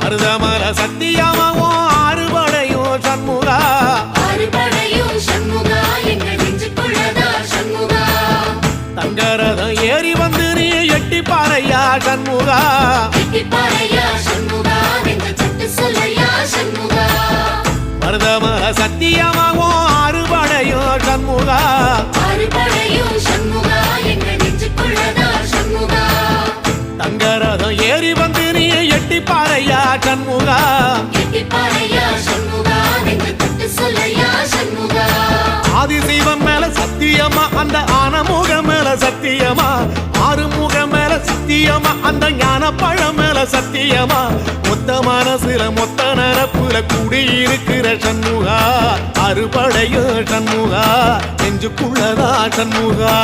மருதமல சத்தியமாவோ அறுபடையும் சண்முகா தங்கரதம் ஏறி வந்து நீ எட்டி பாறையா சண்முகா மருதமல சத்தியமாவோ அறுபடையும் சண்முகா தங்கரதம் ஏறி வந்து நீ எட்டி பாறையா சண்முகா ஆதிசைவம் மேல சத்தியமா அந்த ஆனமுகம் மேல சத்தியமா ஆறுமுகம் மேல சத்தியமா அந்த ஞான பழம் மேல சத்தியமா மொத்த மனசுல மொத்த நரப்புல குடியிருக்கிற சண்முகா அறுபடையும் சண்முகா நெஞ்சுக்குள்ளதா சண்முகா